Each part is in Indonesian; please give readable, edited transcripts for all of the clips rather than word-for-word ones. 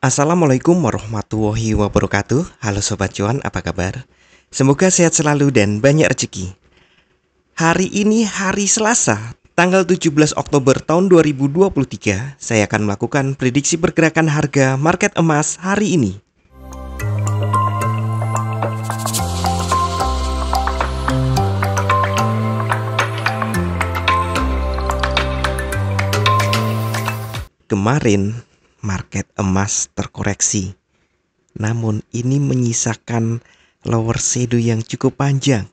Assalamualaikum warahmatullahi wabarakatuh. Halo Sobat Cuan, apa kabar? Semoga sehat selalu dan banyak rezeki. Hari ini hari Selasa, tanggal 17 Oktober tahun 2023. Saya akan melakukan prediksi pergerakan harga market emas hari ini. Kemarin market emas terkoreksi, namun ini menyisakan lower shadow yang cukup panjang.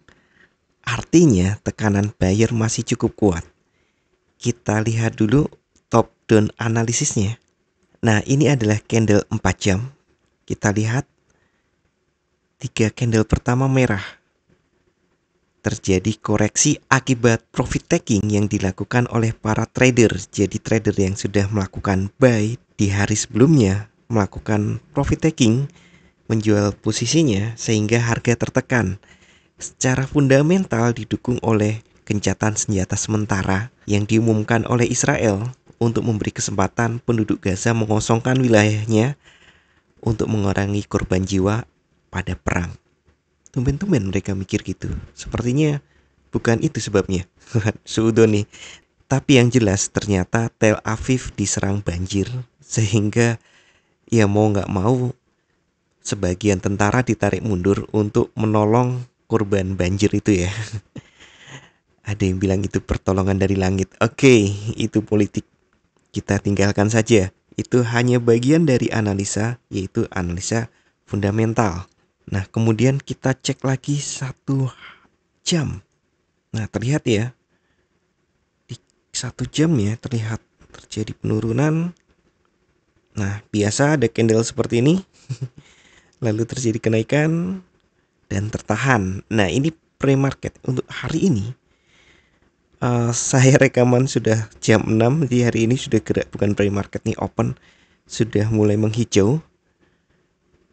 Artinya tekanan buyer masih cukup kuat. Kita lihat dulu top down analisisnya. Nah, ini adalah candle 4 jam. Kita lihat 3 candle pertama merah. Terjadi koreksi akibat profit taking yang dilakukan oleh para trader. Jadi trader yang sudah melakukan buy di hari sebelumnya melakukan profit taking, menjual posisinya sehingga harga tertekan. Secara fundamental didukung oleh gencatan senjata sementara yang diumumkan oleh Israel untuk memberi kesempatan penduduk Gaza mengosongkan wilayahnya untuk mengurangi korban jiwa pada perang. Tumben-tumben mereka mikir gitu. Sepertinya bukan itu sebabnya. Suudon nih. Tapi yang jelas ternyata Tel Aviv diserang banjir, sehingga ya mau nggak mau sebagian tentara ditarik mundur untuk menolong korban banjir itu ya. Ada yang bilang itu pertolongan dari langit. Oke, itu politik. Kita tinggalkan saja. Itu hanya bagian dari analisa, yaitu analisa fundamental. Nah, kemudian kita cek lagi 1 jam. Nah, terlihat ya, di 1 jam ya terlihat terjadi penurunan. Nah, biasa ada candle seperti ini. Lalu terjadi kenaikan dan tertahan. Nah, ini pre-market untuk hari ini. Saya rekaman sudah jam 6, jadi hari ini sudah gerak, bukan pre-market nih, open. Sudah mulai menghijau.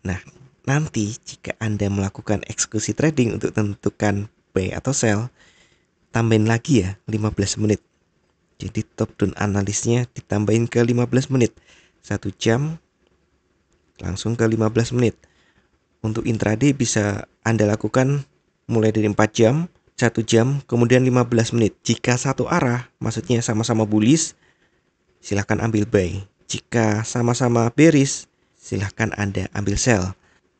Nah, nanti jika Anda melakukan eksekusi trading untuk tentukan buy atau sell, tambahin lagi ya 15 menit. Jadi top down analisnya ditambahin ke 15 menit. 1 jam langsung ke 15 menit. Untuk intraday bisa Anda lakukan mulai dari 4 jam, 1 jam, kemudian 15 menit. Jika satu arah, maksudnya sama-sama bullish, silahkan ambil buy. Jika sama-sama bearish, silahkan Anda ambil sell.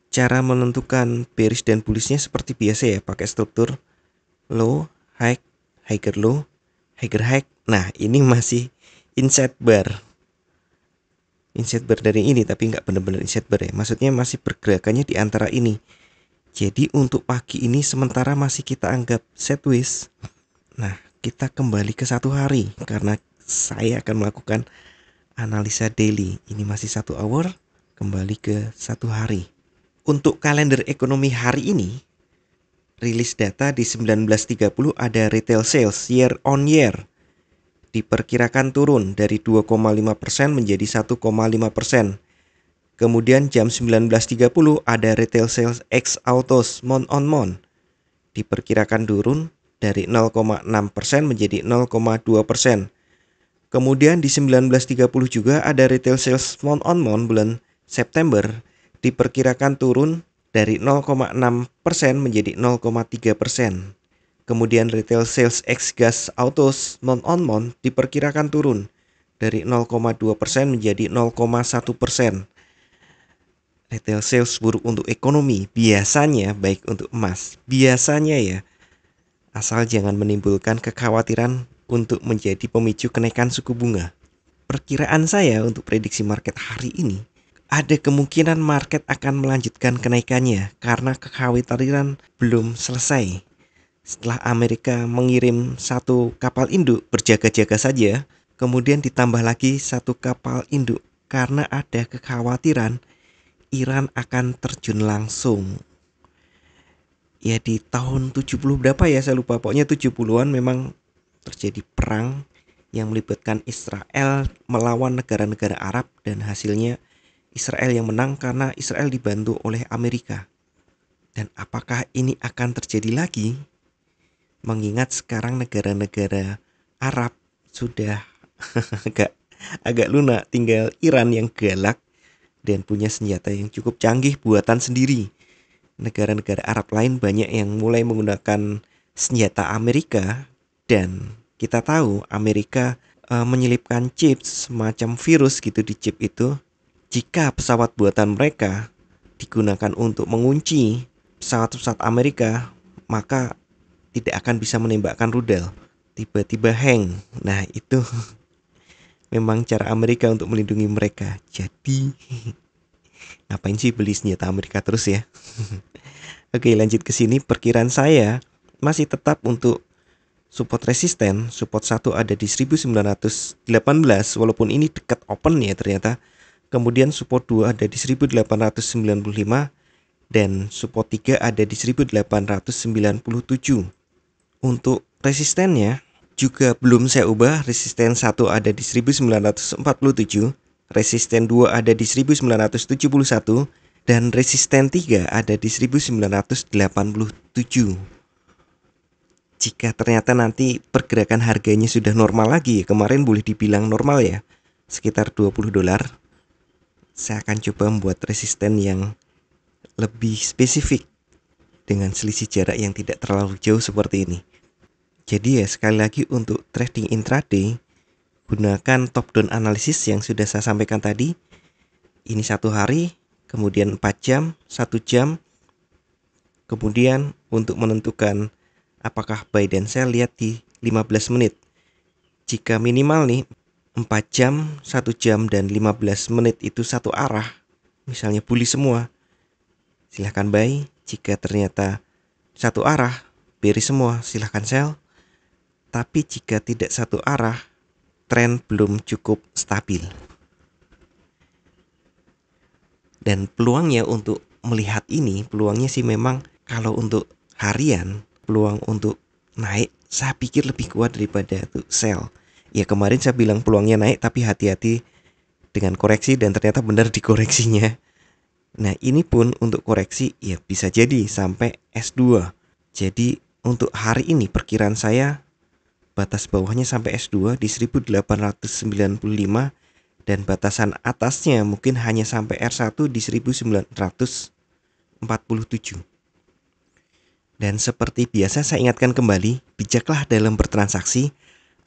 Cara menentukan bearish dan bullishnya seperti biasa ya, pakai struktur low, high, higher low, higher high. Nah, ini masih inside bar. Inside bar dari ini, tapi nggak benar-benar inside bar ya. Maksudnya masih pergerakannya di antara ini. Jadi untuk pagi ini sementara masih kita anggap sideways. Nah, kita kembali ke 1 hari karena saya akan melakukan analisa daily. Ini masih 1 hour, kembali ke 1 hari. Untuk kalender ekonomi hari ini, rilis data di 19.30 ada retail sales year on year. Diperkirakan turun dari 2,5% menjadi 1,5%. Kemudian jam 19.30 ada retail sales ex autos month on month. Diperkirakan turun dari 0,6% menjadi 0,2%. Kemudian di 19.30 juga ada retail sales month on month bulan September. Diperkirakan turun dari 0,6% menjadi 0,3%. Kemudian retail sales ex gas autos month on month diperkirakan turun dari 0,2% menjadi 0,1%. Retail sales buruk untuk ekonomi biasanya baik untuk emas. Biasanya ya, asal jangan menimbulkan kekhawatiran untuk menjadi pemicu kenaikan suku bunga. Perkiraan saya untuk prediksi market hari ini, ada kemungkinan market akan melanjutkan kenaikannya karena kekhawatiran belum selesai. Setelah Amerika mengirim 1 kapal induk berjaga-jaga saja, kemudian ditambah lagi 1 kapal induk karena ada kekhawatiran Iran akan terjun langsung. Ya di tahun 70 berapa ya saya lupa, pokoknya 70-an memang terjadi perang yang melibatkan Israel melawan negara-negara Arab dan hasilnya Israel yang menang karena Israel dibantu oleh Amerika. Dan apakah ini akan terjadi lagi? Mengingat sekarang negara-negara Arab sudah agak lunak, tinggal Iran yang galak dan punya senjata yang cukup canggih buatan sendiri. Negara-negara Arab lain banyak yang mulai menggunakan senjata Amerika, dan kita tahu Amerika menyelipkan chip semacam virus gitu di chip itu. Jika pesawat buatan mereka digunakan untuk mengunci pesawat-pesawat Amerika, maka tidak akan bisa menembakkan rudal. Tiba-tiba hang. Nah, itu memang cara Amerika untuk melindungi mereka. Jadi, ngapain sih beli senjata Amerika terus ya? Oke, lanjut ke sini. Perkiraan saya masih tetap untuk support resisten. Support 1 ada di 1918, walaupun ini dekat open ya ternyata. Kemudian support 2 ada di 1895 dan support 3 ada di 1897. Untuk resistennya juga belum saya ubah. Resisten 1 ada di 1947, resisten 2 ada di 1971, dan resisten 3 ada di 1987. Jika ternyata nanti pergerakan harganya sudah normal lagi, kemarin boleh dibilang normal ya, sekitar $20, saya akan coba membuat resisten yang lebih spesifik dengan selisih jarak yang tidak terlalu jauh seperti ini. Jadi ya, sekali lagi untuk trading intraday, gunakan top down analysis yang sudah saya sampaikan tadi. Ini 1 hari, kemudian 4 jam, 1 jam. Kemudian untuk menentukan apakah buy dan sell, lihat di 15 menit. Jika minimal nih 4 jam, 1 jam, dan 15 menit itu satu arah, misalnya bullish semua, silahkan buy. Jika ternyata satu arah, bearish semua, silahkan sell. Tapi jika tidak satu arah, tren belum cukup stabil. Dan peluangnya untuk melihat ini, peluangnya sih memang kalau untuk harian, peluang untuk naik saya pikir lebih kuat daripada untuk sell. Ya, kemarin saya bilang peluangnya naik, tapi hati-hati dengan koreksi, dan ternyata benar dikoreksinya. Nah, ini pun untuk koreksi ya bisa jadi sampai S2. Jadi untuk hari ini perkiraan saya batas bawahnya sampai S2 di 1895, dan batasan atasnya mungkin hanya sampai R1 di 1947. Dan seperti biasa saya ingatkan kembali, bijaklah dalam bertransaksi,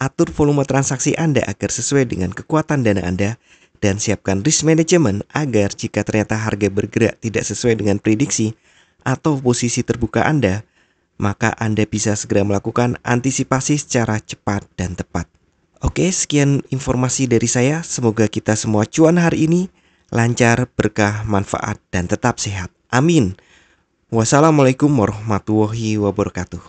atur volume transaksi Anda agar sesuai dengan kekuatan dana Anda, dan siapkan risk management agar jika ternyata harga bergerak tidak sesuai dengan prediksi atau posisi terbuka Anda, maka Anda bisa segera melakukan antisipasi secara cepat dan tepat. Oke, sekian informasi dari saya. Semoga kita semua cuan hari ini, lancar, berkah, manfaat, dan tetap sehat. Amin. Wassalamualaikum warahmatullahi wabarakatuh.